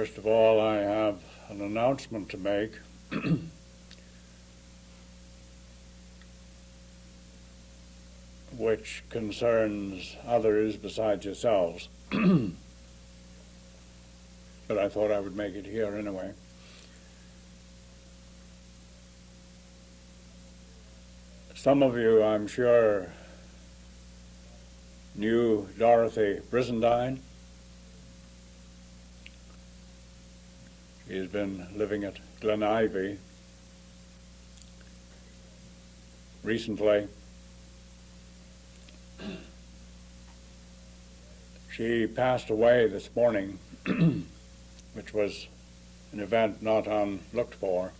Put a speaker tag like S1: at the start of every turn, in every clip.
S1: First of all, I have an announcement to make. Which concerns others besides yourselves. But I thought I would make it here anyway. Some of you, I'm sure, knew Dorothy Brizendine. She has been living at Glen Ivy recently. She passed away this morning, which was an event not unlooked for.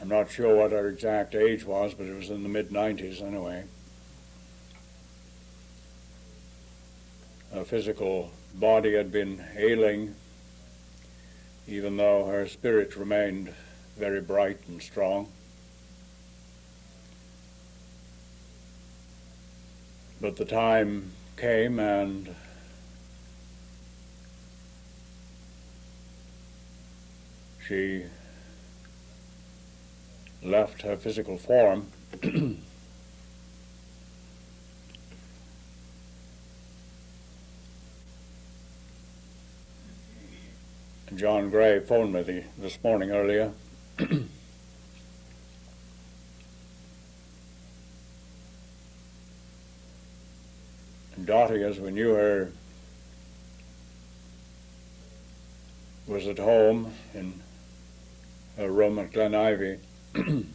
S1: I'm not sure what her exact age was, but it was in the mid-90s anyway. Her physical body had been ailing, even though her spirit remained very bright and strong. But the time came and she left her physical form. John Gray phoned me this morning earlier. Dottie, as we knew her, was at home in her room at Glen Ivy. When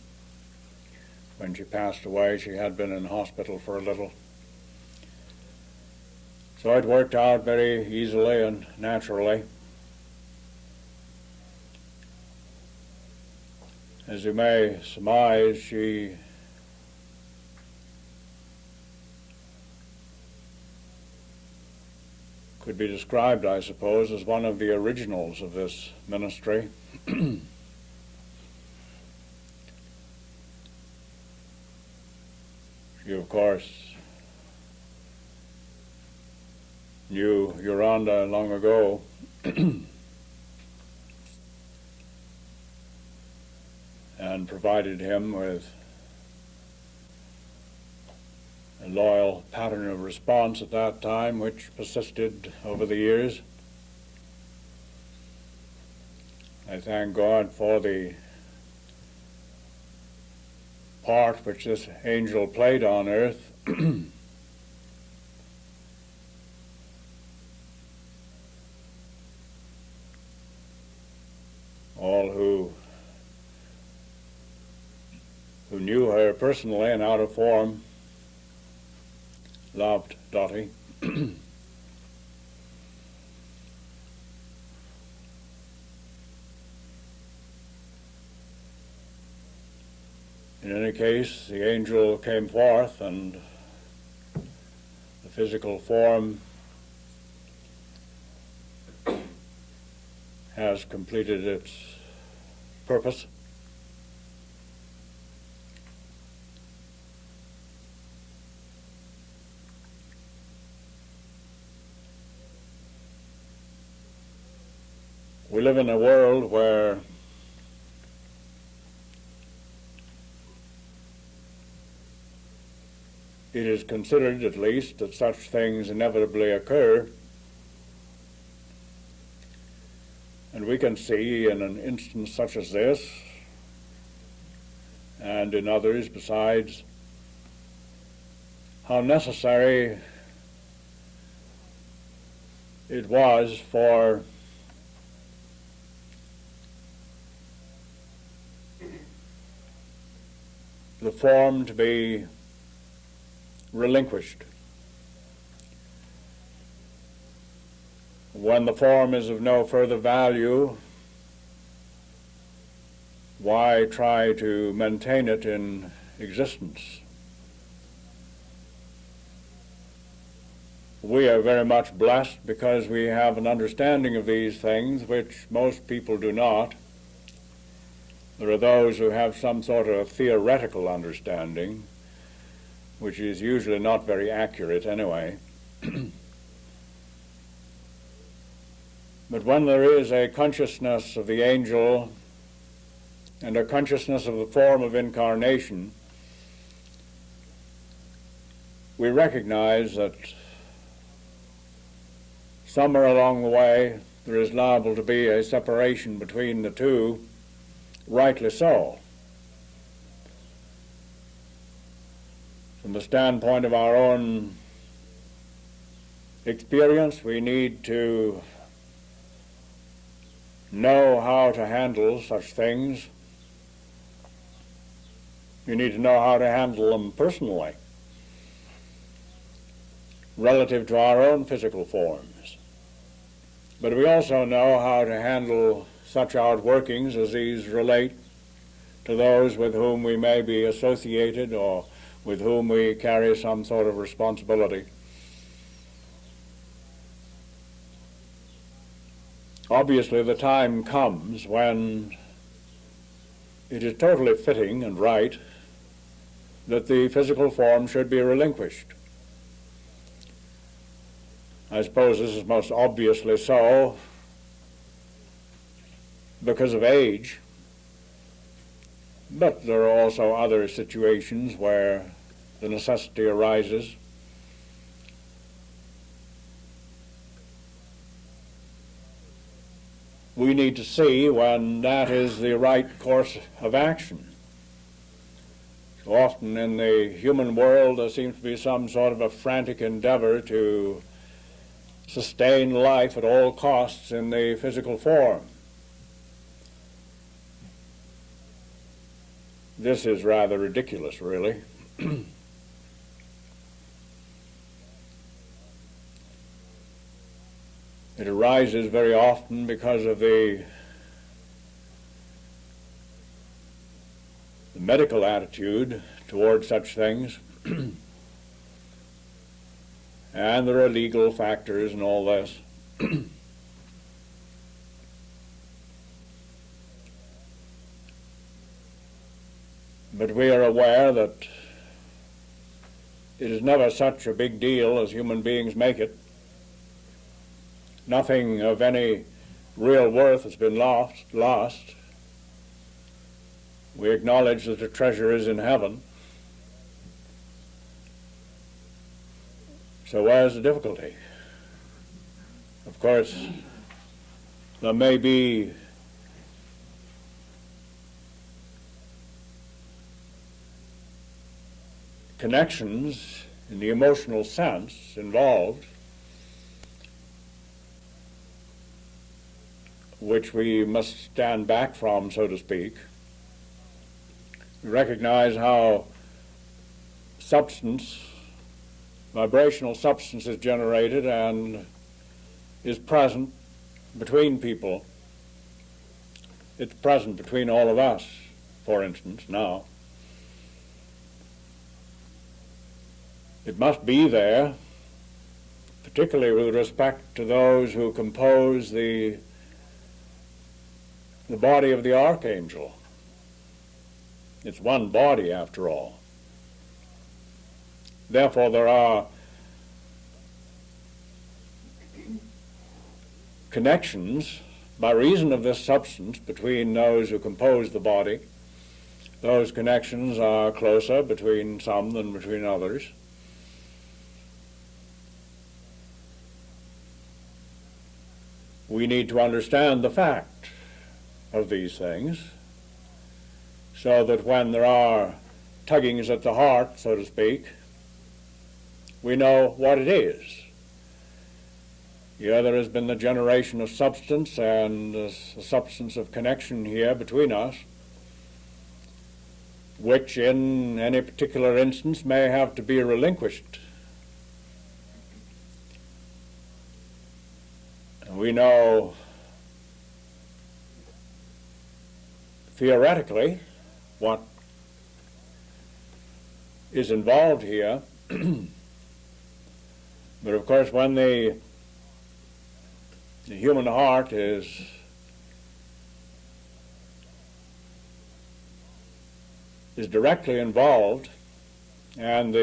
S1: she passed away, she had been in hospital for a little. So it worked out very easily and naturally. As you may surmise, she could be described, I suppose, as one of the originals of this ministry. She, of course, knew Yolanda long ago. And provided him with a loyal pattern of response at that time, which persisted over the years. I thank God for the part which this angel played on earth. All who knew her personally and out of form loved Dottie. In any case, the angel came forth, and the physical form has completed its purpose. We live in a world where it is considered, at least, that such things inevitably occur. And we can see in an instance such as this, and in others besides, how necessary it was for the form to be relinquished. When the form is of no further value, why try to maintain it in existence? We are very much blessed because we have an understanding of these things which most people do not. There are those who have some sort of theoretical understanding, which is usually not very accurate anyway. But when there is a consciousness of the angel and a consciousness of the form of incarnation, we recognize that somewhere along the way there is liable to be a separation between the two, rightly so. From the standpoint of our own experience, we need to know how to handle such things. You need to know how to handle them personally, relative to our own physical forms. But we also know how to handle such outworkings as these relate to those with whom we may be associated or with whom we carry some sort of responsibility. Obviously, the time comes when it is totally fitting and right that the physical form should be relinquished. I suppose this is most obviously so because of age, but there are also other situations where the necessity arises. We need to see when that is the right course of action. So often in the human world there seems to be some sort of a frantic endeavor to sustain life at all costs in the physical form. This is rather ridiculous, really. It arises very often because of the medical attitude toward such things. And there are legal factors and all this. But we are aware that it is never such a big deal as human beings make it. Nothing of any real worth has been lost. We acknowledge that the treasure is in heaven. So where's the difficulty? Of course, there may be connections in the emotional sense involved, which we must stand back from, so to speak. We recognize how substance, vibrational substance, is generated and is present between people. It's present between all of us, for instance, now. It must be there, particularly with respect to those who compose the body of the archangel. It's one body, after all. Therefore, there are connections by reason of this substance between those who compose the body. Those connections are closer between some than between others. We need to understand the fact of these things so that when there are tuggings at the heart, so to speak, we know what it is. Yeah, there has been the generation of substance and a substance of connection here between us, which in any particular instance may have to be relinquished. And we know theoretically what is involved here. But of course, when the human heart is directly involved, and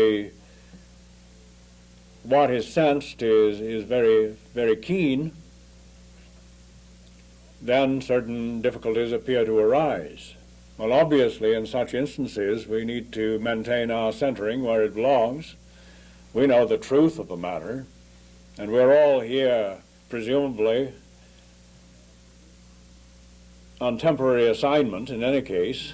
S1: what is sensed is very, very keen, then certain difficulties appear to arise. Well, obviously, in such instances, we need to maintain our centering where it belongs. We know the truth of the matter, and we're all here, presumably, on temporary assignment in any case.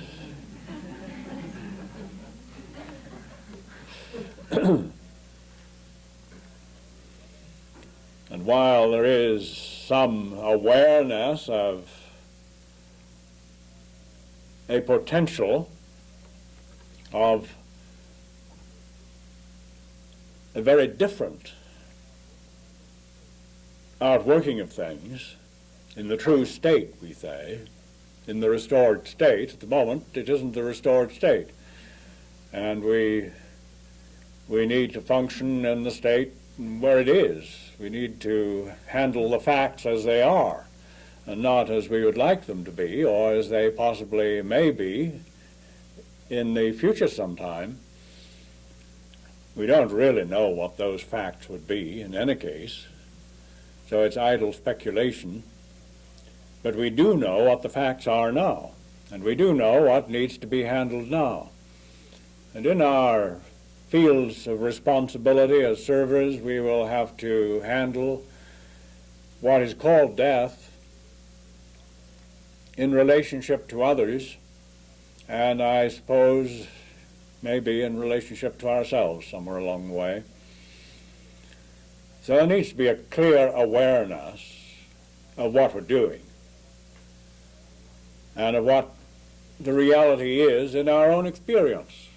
S1: And while there is some awareness of a potential of a very different outworking of things in the true state, we say, in the restored state. At the moment, it isn't the restored state. And we need to function in the state where it is. We need to handle the facts as they are, and not as we would like them to be, or as they possibly may be in the future sometime. We don't really know what those facts would be in any case, so it's idle speculation. But we do know what the facts are now, and we do know what needs to be handled now. And in our fields of responsibility as servers, we will have to handle what is called death in relationship to others, and I suppose maybe in relationship to ourselves somewhere along the way. So there needs to be a clear awareness of what we're doing and of what the reality is in our own experience.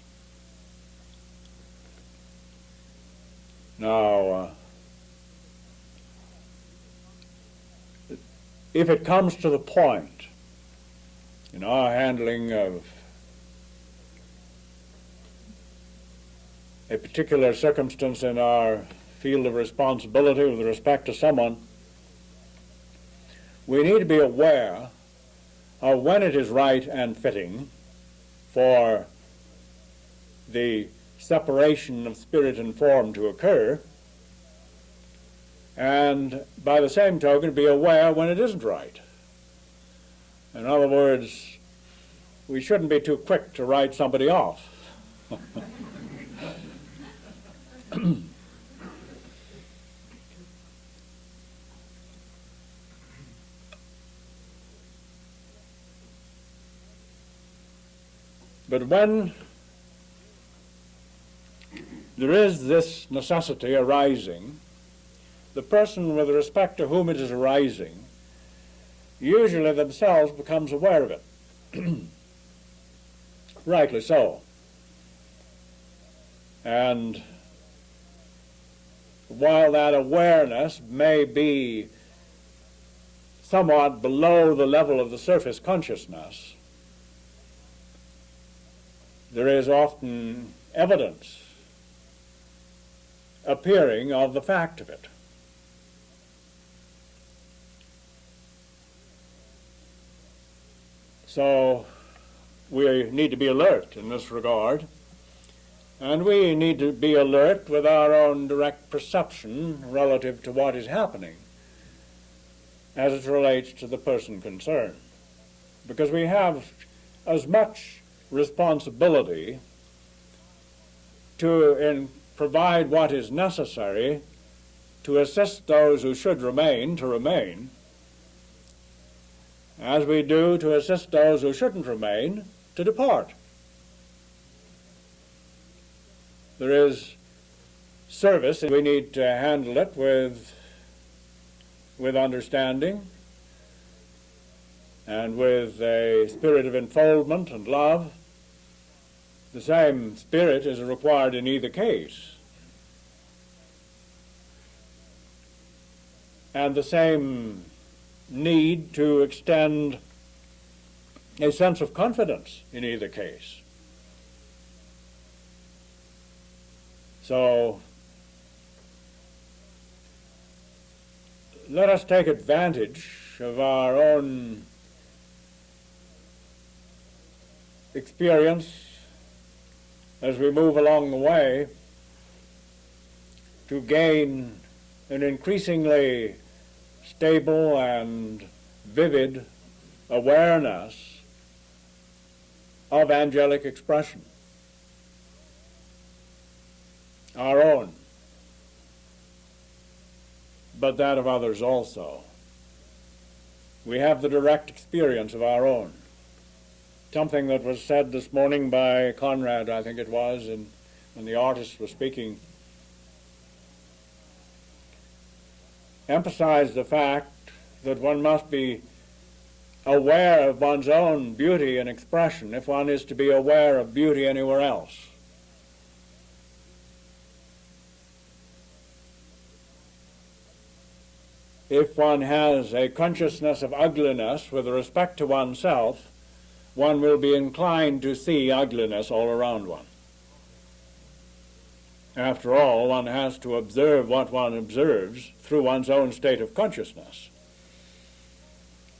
S1: Now, if it comes to the point in our handling of a particular circumstance in our field of responsibility with respect to someone, we need to be aware of when it is right and fitting for the separation of spirit and form to occur, and by the same token be aware when it isn't right. In other words, we shouldn't be too quick to write somebody off. But when there is this necessity arising, the person with respect to whom it is arising usually themselves becomes aware of it. Rightly so. And while that awareness may be somewhat below the level of the surface consciousness, there is often evidence appearing of the fact of it. So we need to be alert in this regard, and we need to be alert with our own direct perception relative to what is happening as it relates to the person concerned, because we have as much responsibility to provide what is necessary to assist those who should remain to remain, as we do to assist those who shouldn't remain to depart. There is service, and we need to handle it with understanding and with a spirit of enfoldment and love. The same spirit is required in either case, and the same need to extend a sense of confidence in either case. So let us take advantage of our own experience as we move along the way to gain an increasingly stable and vivid awareness of angelic expression, our own, but that of others also. We have the direct experience of our own. Something that was said this morning by Conrad, I think it was, and when the artist was speaking, emphasized the fact that one must be aware of one's own beauty and expression if one is to be aware of beauty anywhere else. If one has a consciousness of ugliness with respect to oneself, one will be inclined to see ugliness all around one. After all, one has to observe what one observes through one's own state of consciousness.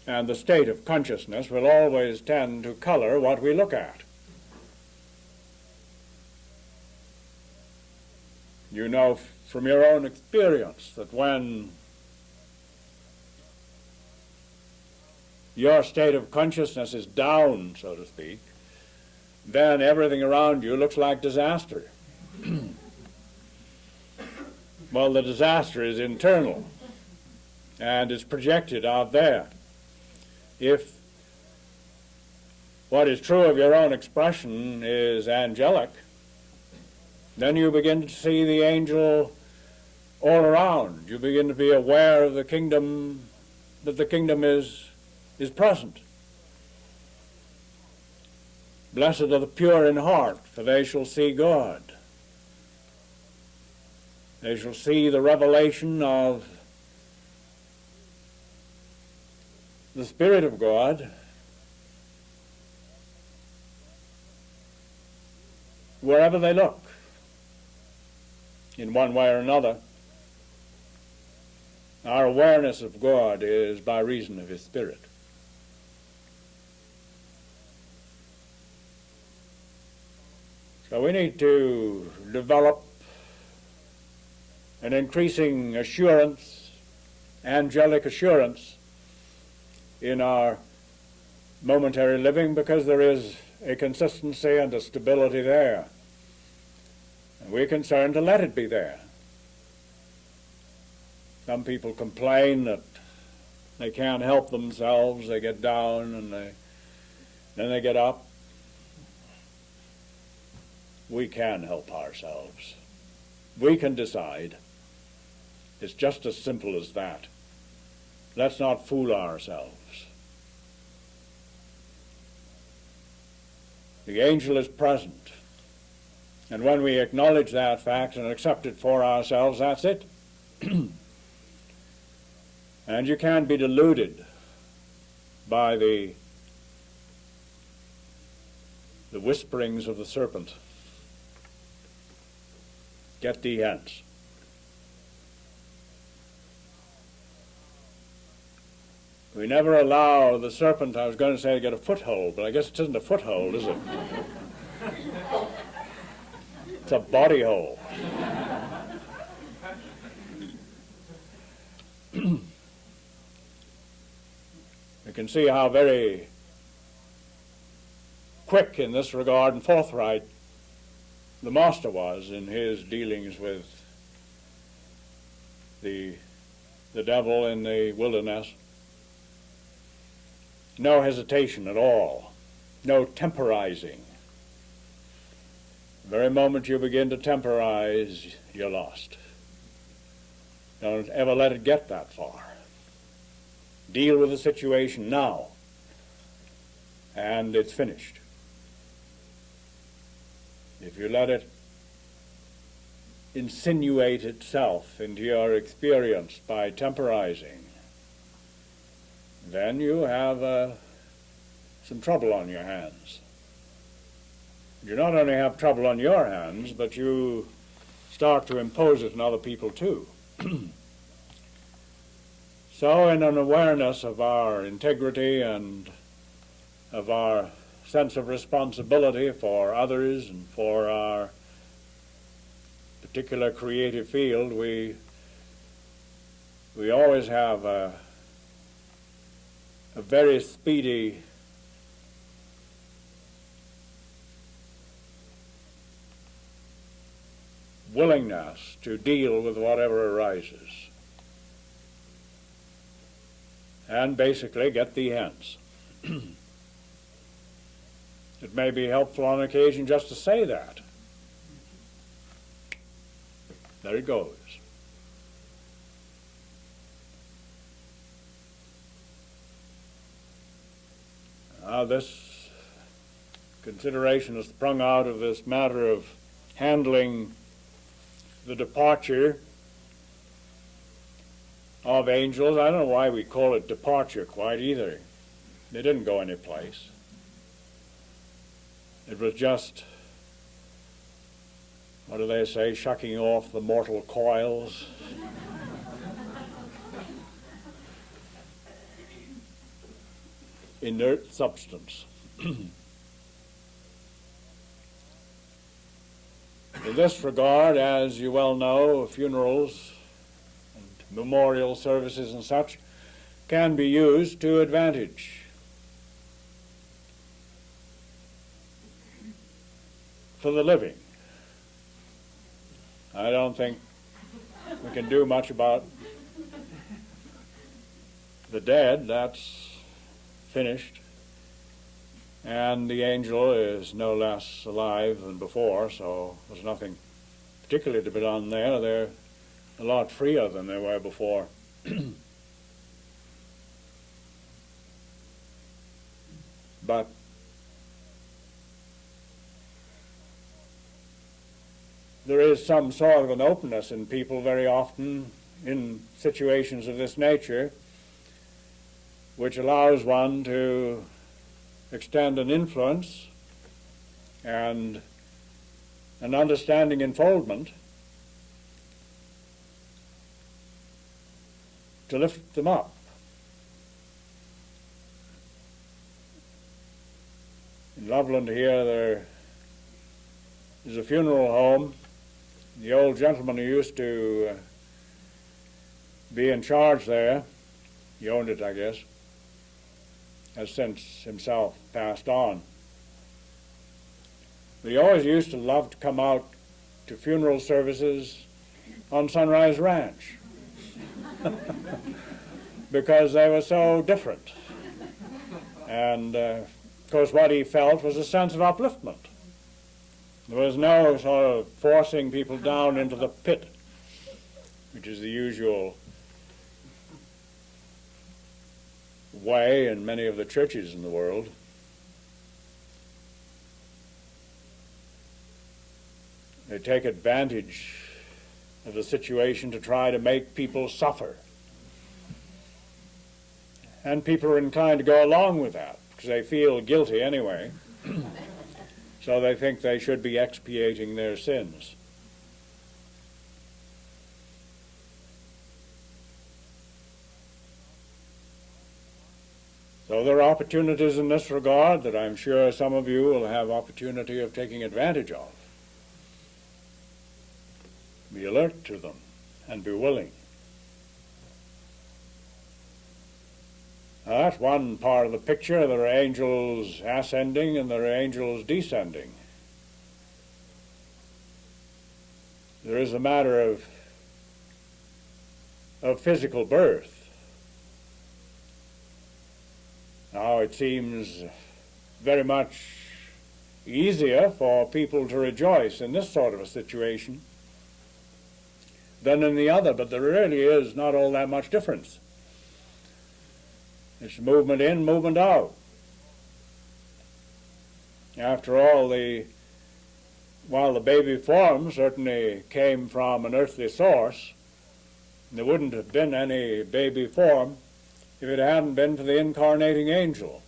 S1: And the state of consciousness will always tend to color what we look at. You know from your own experience that when your state of consciousness is down, so to speak, then everything around you looks like disaster. Well, the disaster is internal and is projected out there. If what is true of your own expression is angelic, then you begin to see the angel all around. You begin to be aware of the kingdom, that the kingdom is present. Blessed are the pure in heart, for they shall see God. They shall see the revelation of the Spirit of God wherever they look, in one way or another. Our awareness of God is by reason of His Spirit. So we need to develop an increasing assurance, angelic assurance, in our momentary living, because there is a consistency and a stability there. And we're concerned to let it be there. Some people complain that they can't help themselves, they get down and then they get up. We can help ourselves. We can decide. It's just as simple as that. Let's not fool ourselves. The angel is present. And when we acknowledge that fact and accept it for ourselves, that's it. And you can't be deluded by the whisperings of the serpent. Get thee hence. We never allow the serpent, I was going to say, to get a foothold, but I guess it isn't a foothold, is it? It's a body hole. You can see how very quick in this regard and forthright the master was in his dealings with the devil in the wilderness. No hesitation at all, no temporizing. The very moment you begin to temporize, you're lost. Don't ever let it get that far. Deal with the situation now, and it's finished. If you let it insinuate itself into your experience by temporizing, then you have some trouble on your hands. You not only have trouble on your hands, but you start to impose it on other people too. So in an awareness of our integrity and of our sense of responsibility for others and for our particular creative field, we always have a a very speedy willingness to deal with whatever arises and basically get the ends. It may be helpful on occasion just to say that. There it goes. Now this consideration is sprung out of this matter of handling the departure of angels. I don't know why we call it departure quite either. They didn't go any place. It was just, what do they say, shucking off the mortal coils. Inert substance. In this regard, as you well know, funerals and memorial services and such can be used to advantage. For the living. I don't think we can do much about the dead. That's finished. And the angel is no less alive than before, so there's nothing particularly to be done there. They're a lot freer than they were before. But there is some sort of an openness in people very often in situations of this nature, which allows one to extend an influence and an understanding enfoldment to lift them up. In Loveland here, there is a funeral home. The old gentleman who used to be in charge there, he owned it, I guess, has since himself passed on. But he always used to love to come out to funeral services on Sunrise Ranch because they were so different. And of course what he felt was a sense of upliftment. There was no sort of forcing people down into the pit, which is the usual way in many of the churches in the world. They take advantage of the situation to try to make people suffer. And people are inclined to go along with that because they feel guilty anyway. So they think they should be expiating their sins. So there are opportunities in this regard that I'm sure some of you will have opportunity of taking advantage of. Be alert to them and be willing. Now, that's one part of the picture. There are angels ascending and there are angels descending. There is a matter of physical birth. Now, it seems very much easier for people to rejoice in this sort of a situation than in the other, but there really is not all that much difference. It's movement in, movement out. After all, while the baby form certainly came from an earthly source, there wouldn't have been any baby form if it hadn't been for the incarnating angel.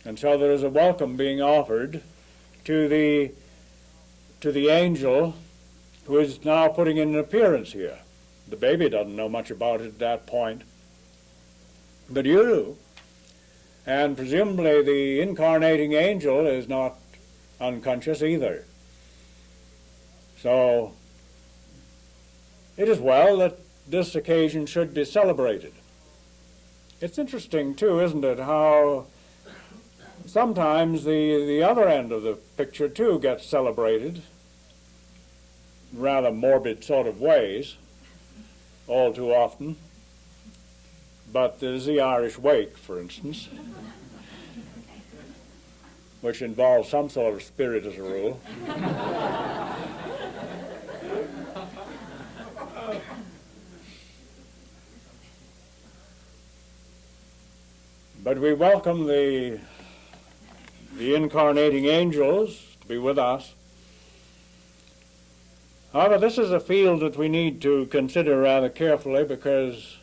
S1: And so there is a welcome being offered to the angel who is now putting in an appearance here. The baby doesn't know much about it at that point, but you do. And presumably the incarnating angel is not unconscious either. So it is well that this occasion should be celebrated. It's interesting, too, isn't it, how sometimes the other end of the picture, too, gets celebrated in rather morbid sort of ways, all too often. But there's the Irish wake, for instance, which involves some sort of spirit as a rule. But we welcome the incarnating angels to be with us. However, this is a field that we need to consider rather carefully because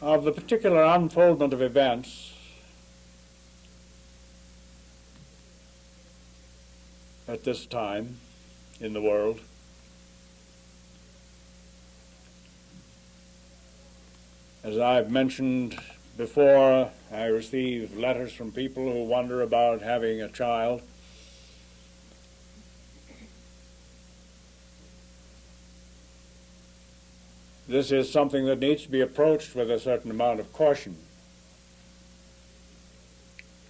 S1: of the particular unfoldment of events at this time in the world. As I've mentioned before, I receive letters from people who wonder about having a child. This is something that needs to be approached with a certain amount of caution.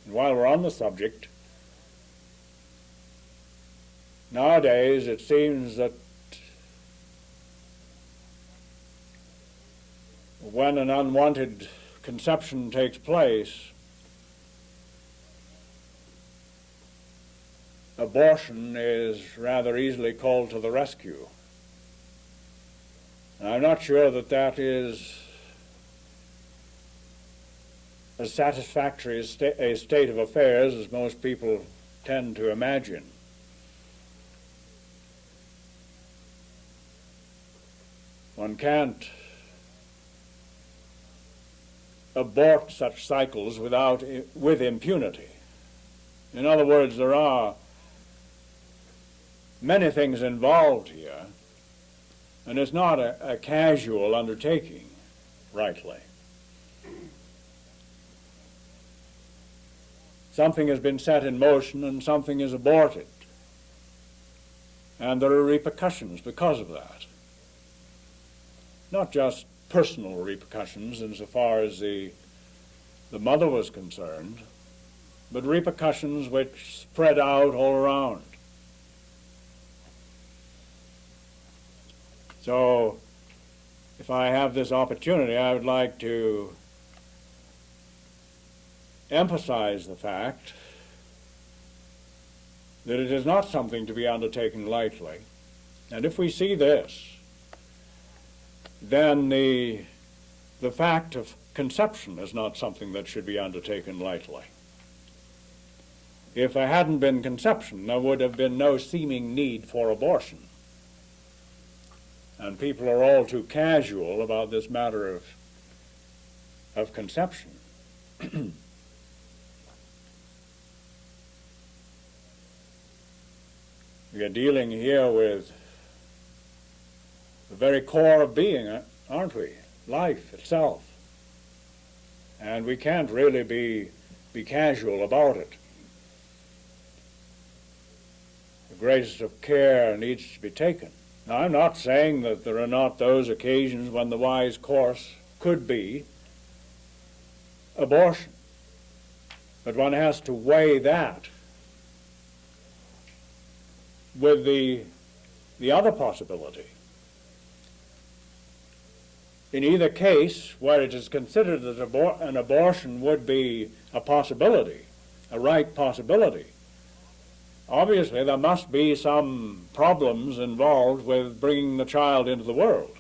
S1: And while we're on the subject, nowadays it seems that when an unwanted conception takes place, abortion is rather easily called to the rescue. And I'm not sure that that is as satisfactory a state of affairs as most people tend to imagine. One can't abort such cycles with impunity. In other words, there are many things involved here, and it's not a casual undertaking, rightly. Something has been set in motion and something is aborted, and there are repercussions because of that. Not just personal repercussions insofar as the mother was concerned, but repercussions which spread out all around. So, if I have this opportunity, I would like to emphasize the fact that it is not something to be undertaken lightly. And if we see this, then the fact of conception is not something that should be undertaken lightly. If there hadn't been conception, there would have been no seeming need for abortion. And people are all too casual about this matter of conception. We are dealing here with the very core of being, aren't we? Life itself. And we can't really be casual about it. The greatest of care needs to be taken. Now, I'm not saying that there are not those occasions when the wise course could be abortion. But one has to weigh that with the other possibility. In either case, where it is considered that an abortion would be a possibility, a right possibility, obviously there must be some problems involved with bringing the child into the world.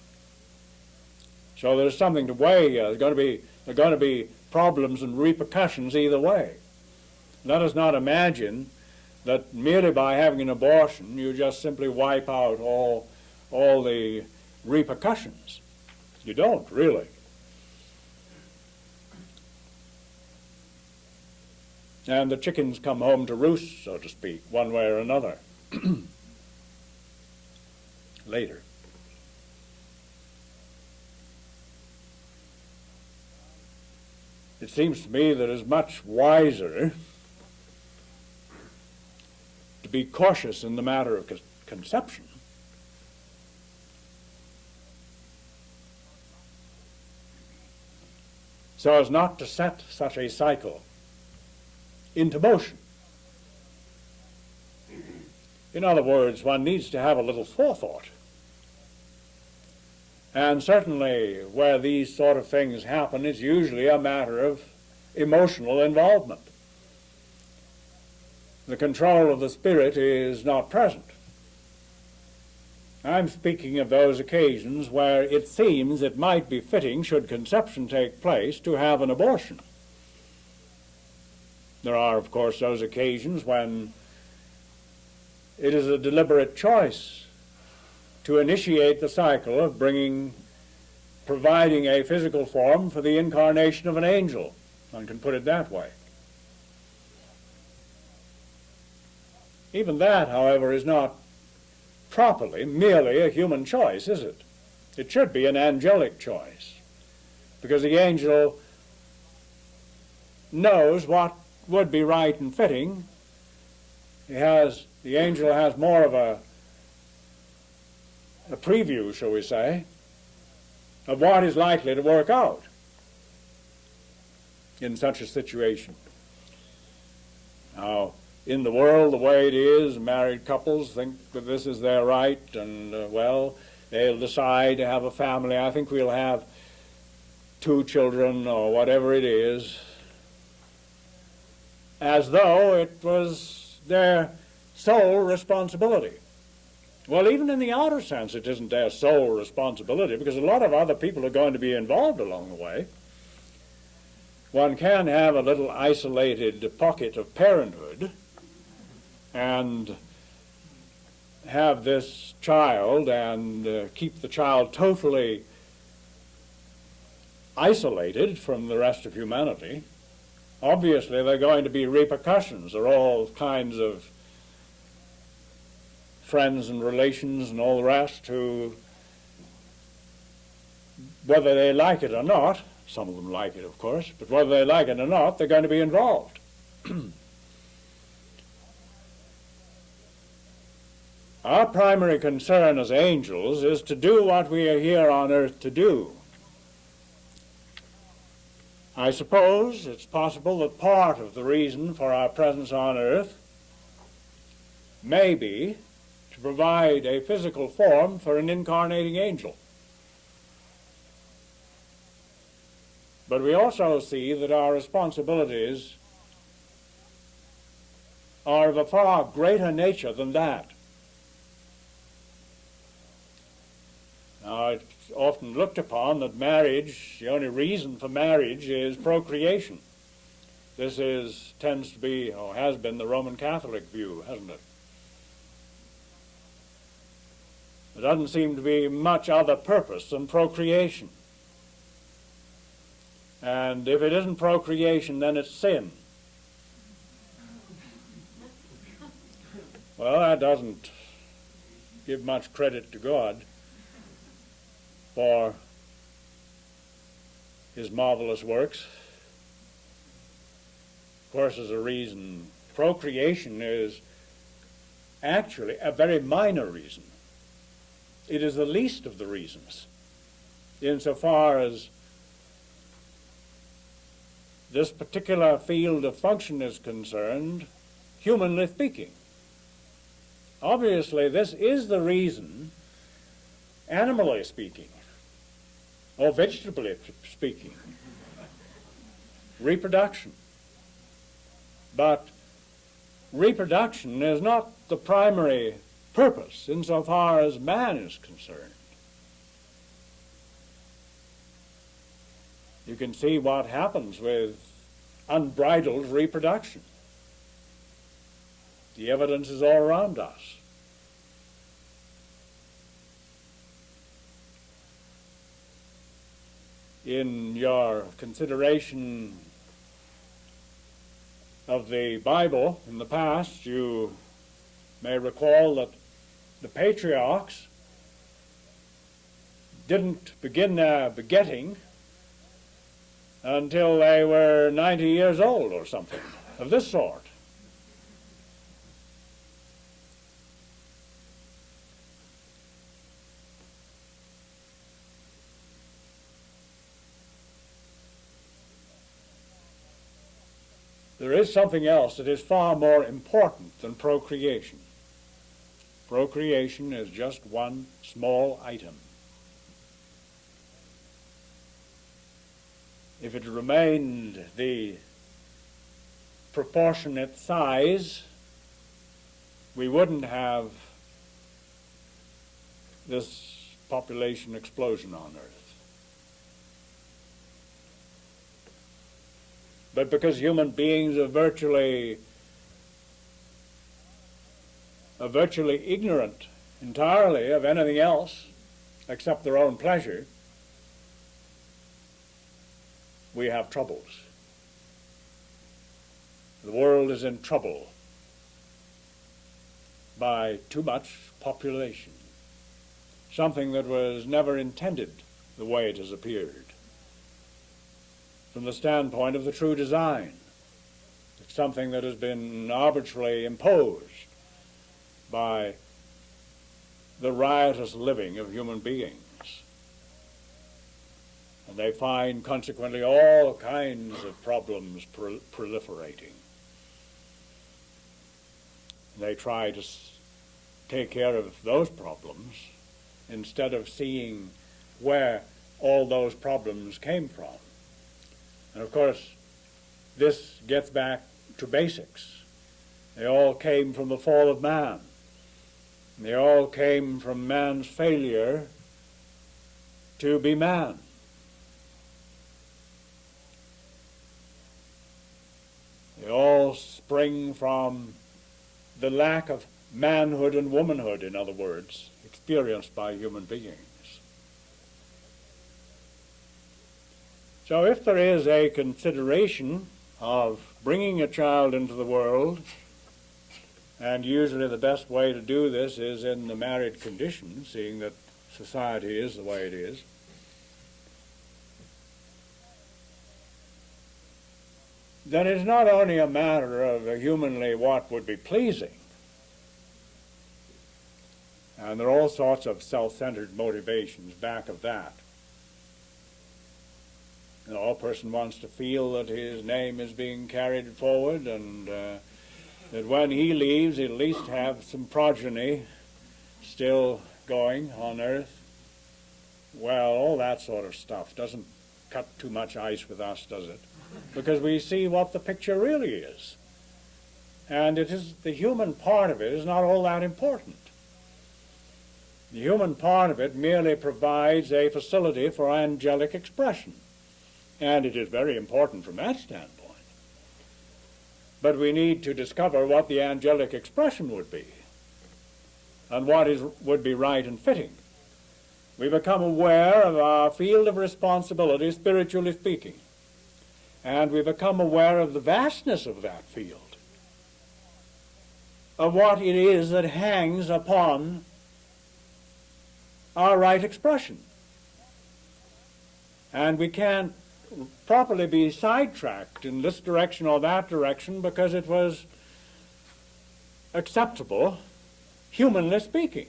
S1: So there's something to weigh here. There are going to be problems and repercussions either way. Let us not imagine that merely by having an abortion you just simply wipe out all the repercussions. You don't, really. And the chickens come home to roost, so to speak, one way or another, later. It seems to me that it's much wiser to be cautious in the matter of conception so as not to set such a cycle into motion. In other words, one needs to have a little forethought. And certainly where these sort of things happen, it's usually a matter of emotional involvement. The control of the spirit is not present. I'm speaking of those occasions where it seems it might be fitting, should conception take place, to have an abortion. There are, of course, those occasions when it is a deliberate choice to initiate the cycle of providing a physical form for the incarnation of an angel. One can put it that way. Even that, however, is not properly merely a human choice, is it? It should be an angelic choice, because the angel knows what would be right and fitting. The angel has more of a preview, shall we say, of what is likely to work out in such a situation. Now, in the world, the way it is, married couples think that this is their right, and, they'll decide to have a family. I think we'll have 2 children, or whatever it is, as though it was their sole responsibility. Well, even in the outer sense, it isn't their sole responsibility, because a lot of other people are going to be involved along the way. One can have a little isolated pocket of parenthood and have this child and keep the child totally isolated from the rest of humanity. Obviously, there are going to be repercussions. There are all kinds of friends and relations and all the rest who, whether they like it or not, some of them like it, of course, but whether they like it or not, they're going to be involved. Our primary concern as angels is to do what we are here on earth to do. I suppose it's possible that part of the reason for our presence on earth may be to provide a physical form for an incarnating angel. But we also see that our responsibilities are of a far greater nature than that. Now, it's often looked upon that marriage, the only reason for marriage is procreation. This tends to be, or has been, the Roman Catholic view, hasn't it? There doesn't seem to be much other purpose than procreation. And if it isn't procreation, then it's sin. Well, that doesn't give much credit to God for his marvelous works. Of course, there's a reason. Procreation is actually a very minor reason. It is the least of the reasons, insofar as this particular field of function is concerned, humanly speaking. Obviously, this is the reason, animally speaking, or vegetably speaking, reproduction. But reproduction is not the primary purpose insofar as man is concerned. You can see what happens with unbridled reproduction. The evidence is all around us. In your consideration of the Bible in the past, you may recall that the patriarchs didn't begin their begetting until they were 90 years old or something of this sort. there is something else that is far more important than procreation. Procreation is just one small item. If it remained the proportionate size, we wouldn't have this population explosion on Earth. But because human beings are virtually ignorant entirely of anything else except their own pleasure, we have troubles. The world is in trouble by too much population, something that was never intended the way it has appeared. From the standpoint of the true design, it's something that has been arbitrarily imposed by the riotous living of human beings. And they find, consequently, all kinds of problems proliferating. They try to take care of those problems instead of seeing where all those problems came from. And of course, this gets back to basics. They all came from the fall of man. They all came from man's failure to be man. They all spring from the lack of manhood and womanhood, in other words, experienced by human beings. So if there is a consideration of bringing a child into the world, and usually the best way to do this is in the married condition, seeing that society is the way it is, then it's not only a matter of humanly what would be pleasing, and there are all sorts of self-centered motivations back of that. And a person wants to feel that his name is being carried forward, and that when he leaves, he'll at least have some progeny still going on Earth. Well, all that sort of stuff doesn't cut too much ice with us, does it? Because we see what the picture really is. And it is the human part of it is not all that important. The human part of it merely provides a facility for angelic expression. And it is very important from that standpoint. But we need to discover what the angelic expression would be and what would be right and fitting. We become aware of our field of responsibility, spiritually speaking. And we become aware of the vastness of that field, of what it is that hangs upon our right expression. And we can't properly be sidetracked in this direction or that direction because it was acceptable, humanly speaking.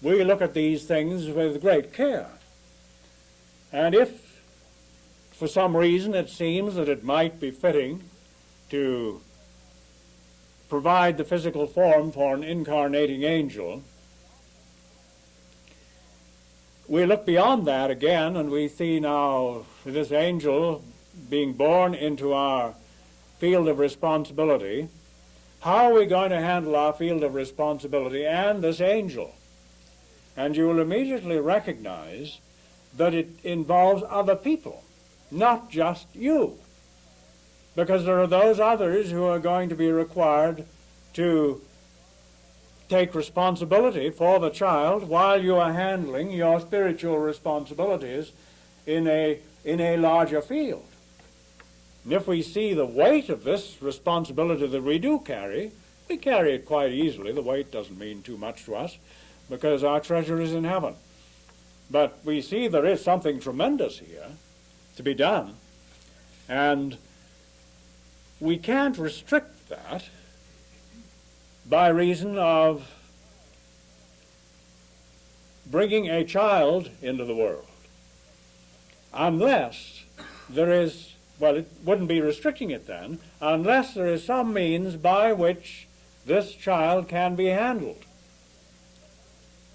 S1: We look at these things with great care. And if for some reason it seems that it might be fitting to provide the physical form for an incarnating angel, we look beyond that again, and we see now this angel being born into our field of responsibility. How are we going to handle our field of responsibility and this angel? And you will immediately recognize that it involves other people, not just you, because there are those others who are going to be required to take responsibility for the child while you are handling your spiritual responsibilities in a larger field. And if we see the weight of this responsibility that we do carry, we carry it quite easily. The weight doesn't mean too much to us because our treasure is in heaven. But we see there is something tremendous here to be done, and we can't restrict that by reason of bringing a child into the world, unless there is well, it wouldn't be restricting it then, unless there is some means by which this child can be handled.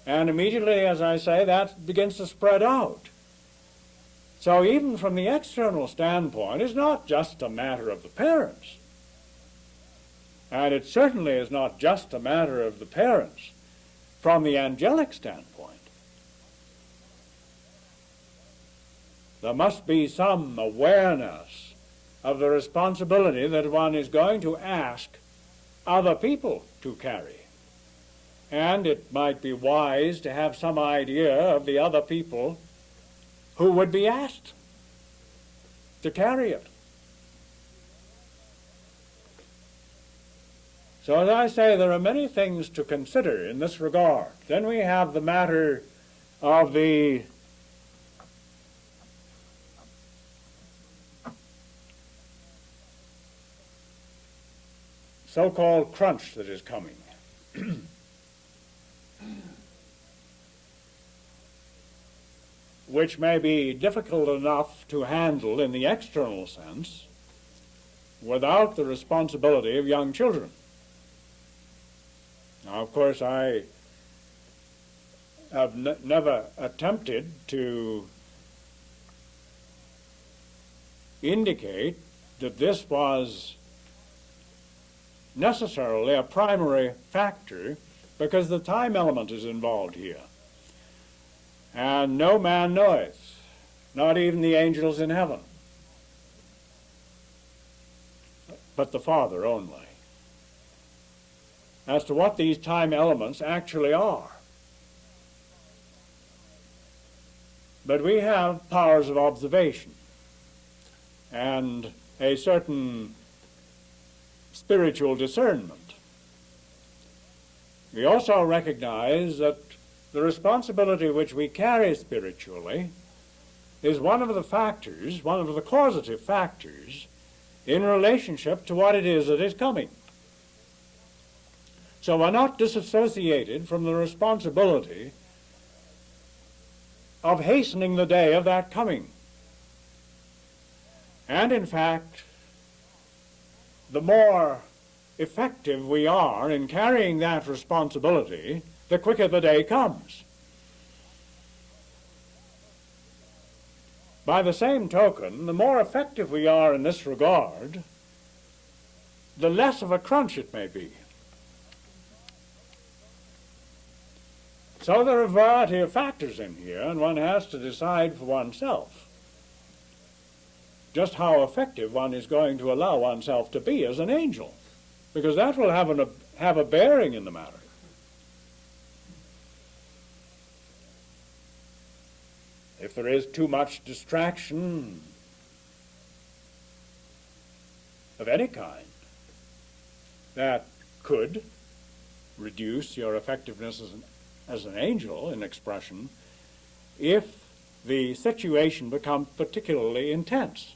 S1: And immediately, as I say, that begins to spread out. So even from the external standpoint, it's not just a matter of the parents. And it certainly is not just a matter of the parents from the angelic standpoint. There must be some awareness of the responsibility that one is going to ask other people to carry. And it might be wise to have some idea of the other people who would be asked to carry it. So as I say, there are many things to consider in this regard. Then we have the matter of the so-called crunch that is coming. Which may be difficult enough to handle in the external sense without the responsibility of young children. Now, of course, I have never attempted to indicate that this was necessarily a primary factor, because the time element is involved here. And no man knoweth, not even the angels in heaven, but the Father only, as to what these time elements actually are. But we have powers of observation and a certain spiritual discernment. We also recognize that the responsibility which we carry spiritually is one of the factors, one of the causative factors in relationship to what it is that is coming. So we're not disassociated from the responsibility of hastening the day of that coming. And in fact, the more effective we are in carrying that responsibility, the quicker the day comes. By the same token, the more effective we are in this regard, the less of a crunch it may be. So there are a variety of factors in here, and one has to decide for oneself just how effective one is going to allow oneself to be as an angel, because that will have a bearing in the matter. If there is too much distraction of any kind, that could reduce your effectiveness as an angel in expression if the situation becomes particularly intense.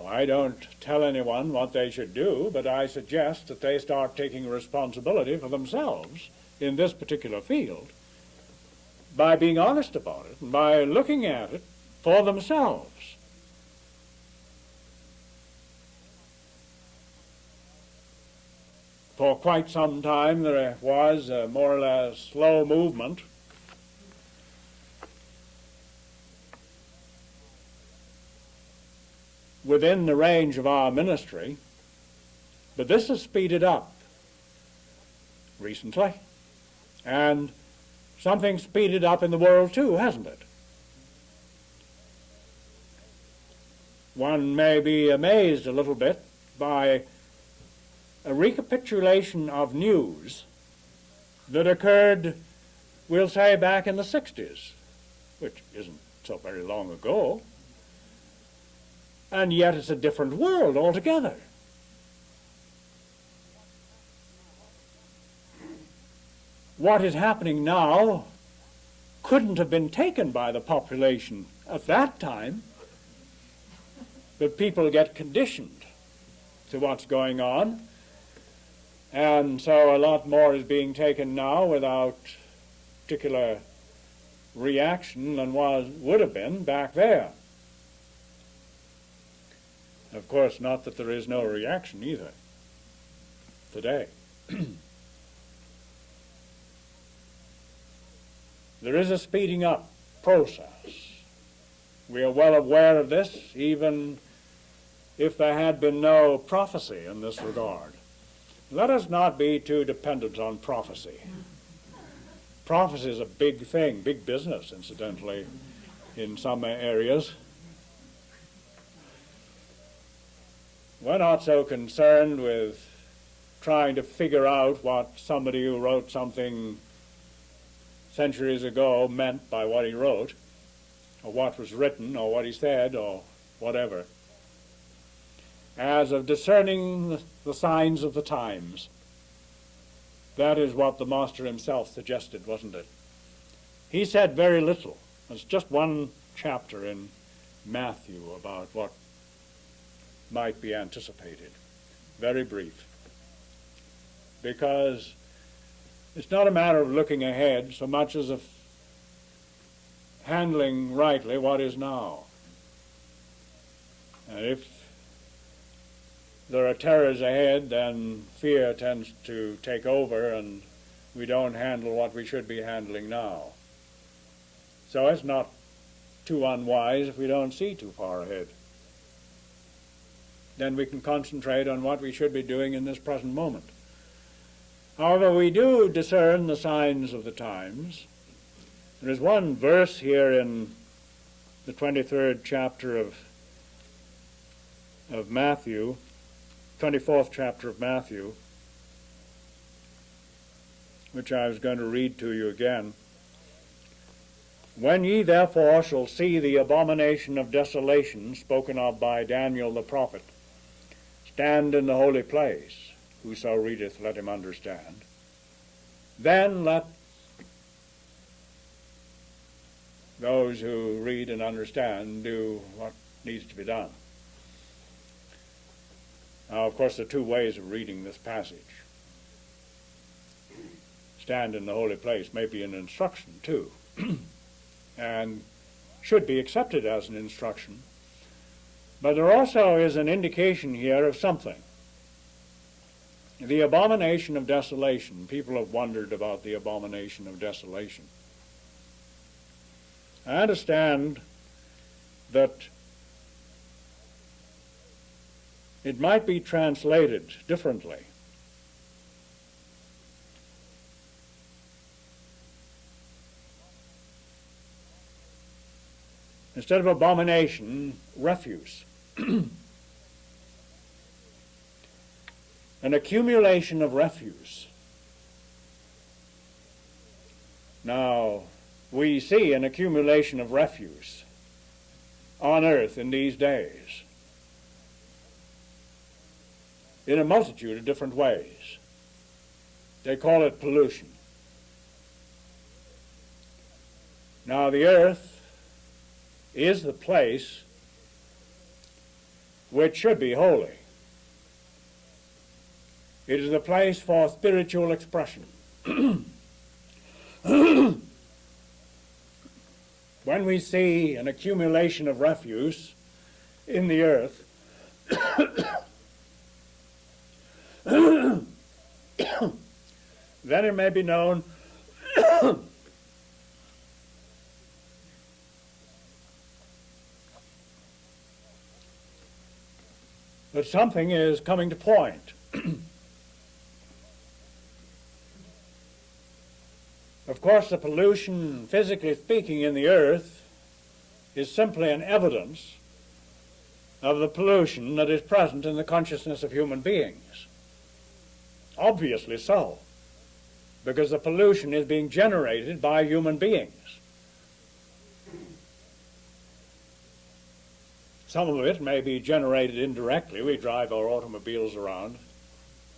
S1: I don't tell anyone what they should do, but I suggest that they start taking responsibility for themselves in this particular field by being honest about it and by looking at it for themselves. For quite some time there was a more or less slow movement within the range of our ministry, but this has speeded up recently, and something speeded up in the world too, hasn't it? One may be amazed a little bit by a recapitulation of news that occurred, we'll say, back in the 60s, which isn't so very long ago, and yet it's a different world altogether. What is happening now couldn't have been taken by the population at that time, but people get conditioned to what's going on, and so a lot more is being taken now without particular reaction than would have been back there. Of course, not that there is no reaction either today. There is a speeding up process. We are well aware of this, even if there had been no prophecy in this regard. Let us not be too dependent on prophecy. Prophecy is a big thing, big business, incidentally, in some areas. We're not so concerned with trying to figure out what somebody who wrote something centuries ago meant by what he wrote, or what was written, or what he said, or whatever, as of discerning the signs of the times. That is what the Master himself suggested, wasn't it? He said very little. There's just one chapter in Matthew about what might be anticipated. Very brief. Because it's not a matter of looking ahead so much as of handling rightly what is now. And if there are terrors ahead, then fear tends to take over and we don't handle what we should be handling now. So it's not too unwise if we don't see too far ahead. Then we can concentrate on what we should be doing in this present moment. However, we do discern the signs of the times. There is one verse here in the 23rd chapter of Matthew, 24th chapter of Matthew, which I was going to read to you again. When ye therefore shall see the abomination of desolation spoken of by Daniel the prophet, stand in the holy place, whoso readeth, let him understand. Then let those who read and understand do what needs to be done. Now, of course, there are two ways of reading this passage. Stand in the holy place may be an instruction, too, and should be accepted as an instruction. But there also is an indication here of something. The abomination of desolation. People have wondered about the abomination of desolation. I understand that it might be translated differently. Instead of abomination, refuse. An accumulation of refuse. Now, we see an accumulation of refuse on earth in these days in a multitude of different ways. They call it pollution. Now, the earth is the place which should be holy. It is the place for spiritual expression. When we see an accumulation of refuse in the earth, then it may be known that something is coming to point. Of course, the pollution, physically speaking, in the earth is simply an evidence of the pollution that is present in the consciousness of human beings. Obviously so, because the pollution is being generated by human beings. Some of it may be generated indirectly. We drive our automobiles around,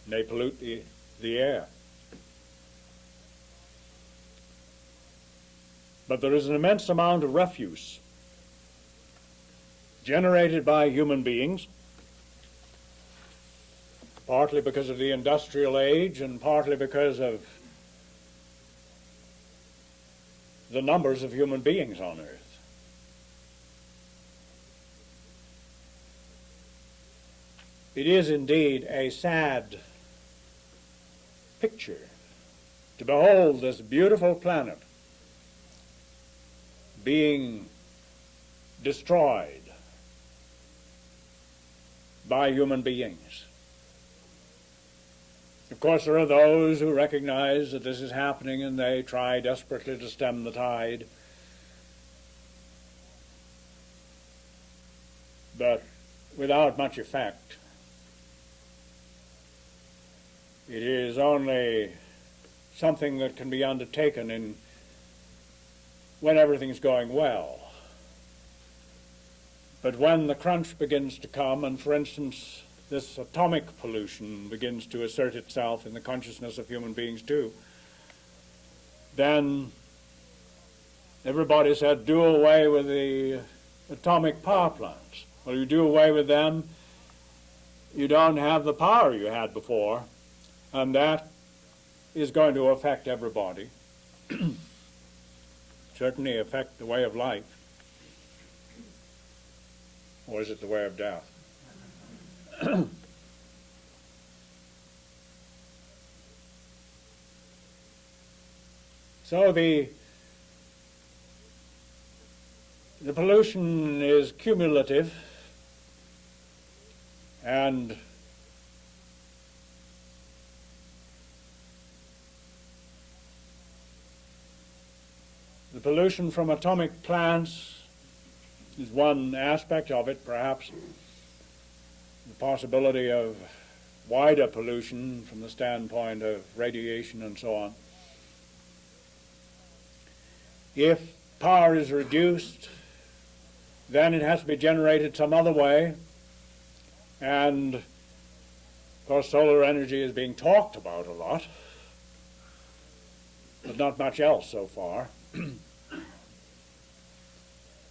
S1: and they pollute the air. But there is an immense amount of refuse generated by human beings, partly because of the industrial age and partly because of the numbers of human beings on earth. It is indeed a sad picture to behold this beautiful planet being destroyed by human beings. Of course, there are those who recognize that this is happening and they try desperately to stem the tide. But without much effect. It is only something that can be undertaken when everything's going well. But when the crunch begins to come, and for instance, this atomic pollution begins to assert itself in the consciousness of human beings too, then everybody said, do away with the atomic power plants. Well, you do away with them, you don't have the power you had before, and that is going to affect everybody. Certainly affect the way of life. Or is it the way of death? So the pollution is cumulative, and the pollution from atomic plants is one aspect of it, perhaps the possibility of wider pollution from the standpoint of radiation and so on. If power is reduced, then it has to be generated some other way, and of course solar energy is being talked about a lot, but not much else so far.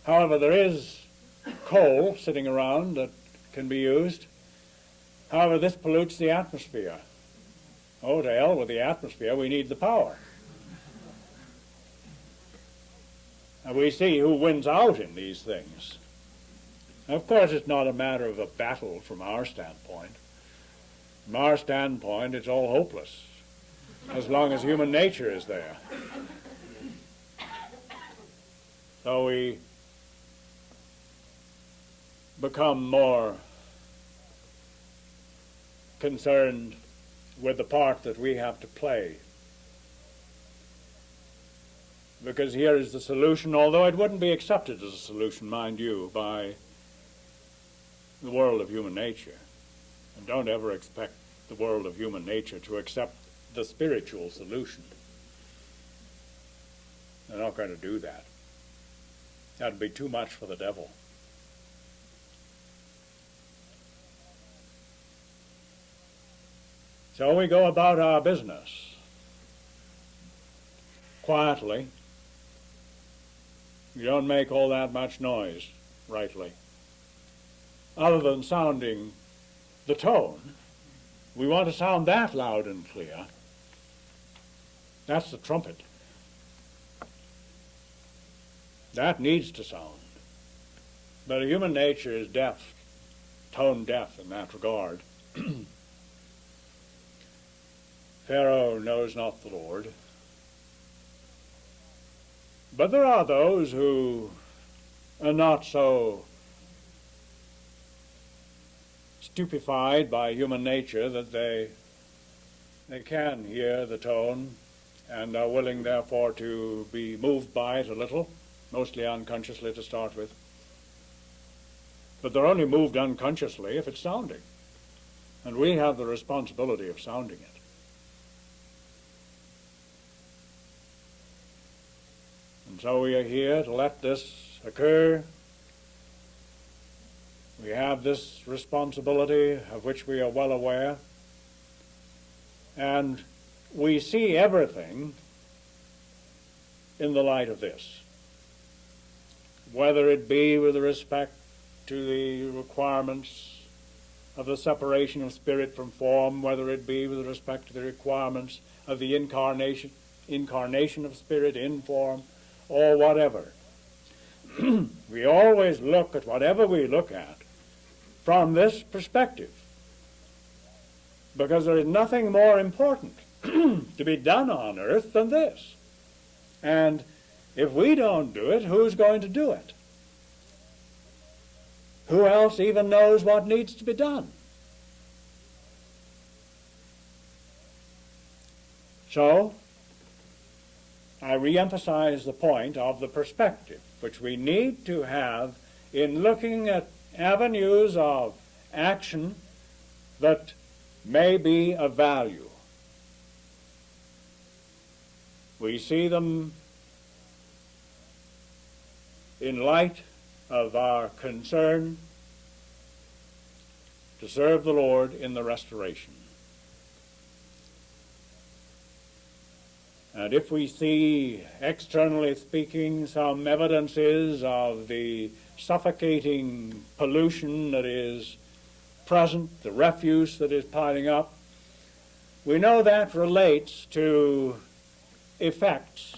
S1: However, there is coal sitting around that can be used. However, this pollutes the atmosphere. Oh, to hell with the atmosphere, we need the power. And we see who wins out in these things. Of course, it's not a matter of a battle from our standpoint. From our standpoint, it's all hopeless, as long as human nature is there. So we become more concerned with the part that we have to play. Because here is the solution, although it wouldn't be accepted as a solution, mind you, by the world of human nature. And don't ever expect the world of human nature to accept the spiritual solution. They're not going to do that. That'd be too much for the devil. So we go about our business quietly. We don't make all that much noise, rightly. Other than sounding the tone, we want to sound that loud and clear. That's the trumpet. That needs to sound. But human nature is deaf, tone deaf in that regard. Pharaoh knows not the Lord. But there are those who are not so stupefied by human nature that they can hear the tone and are willing, therefore, to be moved by it a little, mostly unconsciously to start with. But they're only moved unconsciously if it's sounding. And we have the responsibility of sounding it. And so we are here to let this occur. We have this responsibility of which we are well aware. And we see everything in the light of this. Whether it be with respect to the requirements of the separation of spirit from form, whether it be with respect to the requirements of the incarnation of spirit in form, or whatever. We always look at whatever we look at from this perspective, because there is nothing more important to be done on earth than this. And if we don't do it, who's going to do it? Who else even knows what needs to be done? So, I re-emphasize the point of the perspective which we need to have in looking at avenues of action that may be of value. We see them in light of our concern to serve the Lord in the restoration. And if we see, externally speaking, some evidences of the suffocating pollution that is present, the refuse that is piling up, we know that relates to effects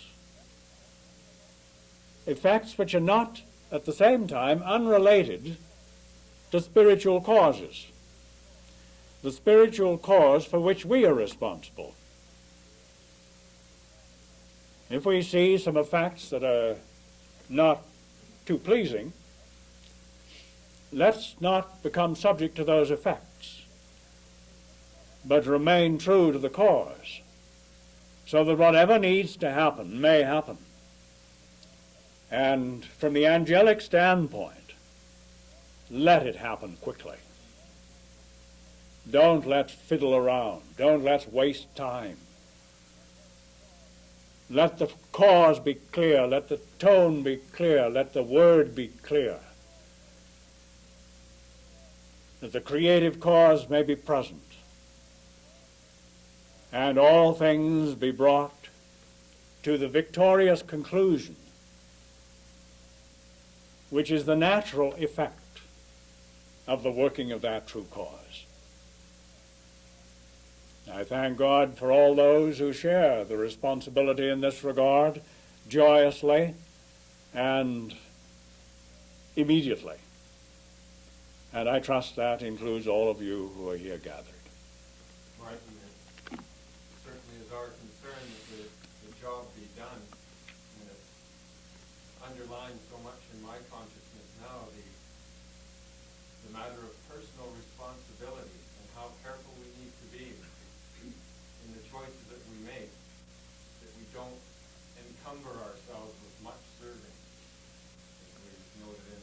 S1: which are not, at the same time, unrelated to spiritual causes, the spiritual cause for which we are responsible. If we see some effects that are not too pleasing, let's not become subject to those effects, but remain true to the cause, so that whatever needs to happen may happen. And from the angelic standpoint, let it happen quickly. Don't let's fiddle around. Don't let's waste time. Let the cause be clear. Let the tone be clear. Let the word be clear. That the creative cause may be present. And all things be brought to the victorious conclusion, which is the natural effect of the working of that true cause. I thank God for all those who share the responsibility in this regard joyously and immediately. And I trust that includes all of you who are here gathered.
S2: Martin, it certainly is our concern that the job be done. And it underlines so much in my consciousness now the matter of personal responsibility and how careful we need to be in the choices that we make, that we don't encumber ourselves with much serving, as we noted in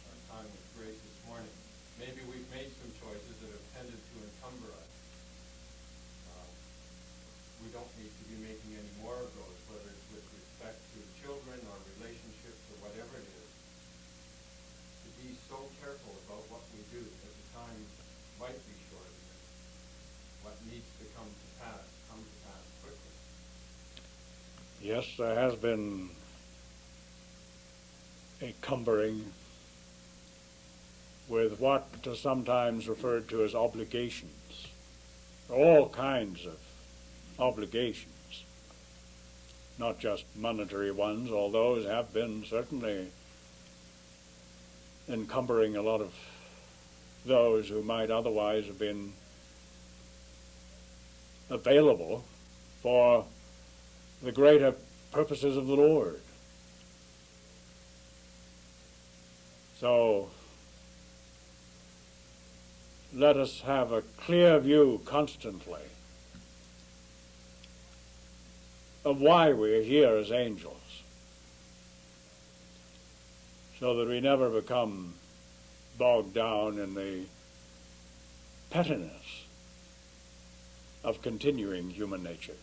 S2: our time with Grace this morning. Maybe we've made some choices that have tended to encumber us. We don't need to be making any more of those, whether it's with respect to children or relationships or whatever it is. To be so careful about what we do as the time might be short, and what needs to come to pass quickly.
S1: Yes, there has been a cumbering with what are sometimes referred to as obligations, all kinds of obligations, not just monetary ones, although those have been certainly encumbering a lot of those who might otherwise have been available for the greater purposes of the Lord. So let us have a clear view constantly of why we're here as angels, so that we never become bogged down in the pettiness of continuing human nature.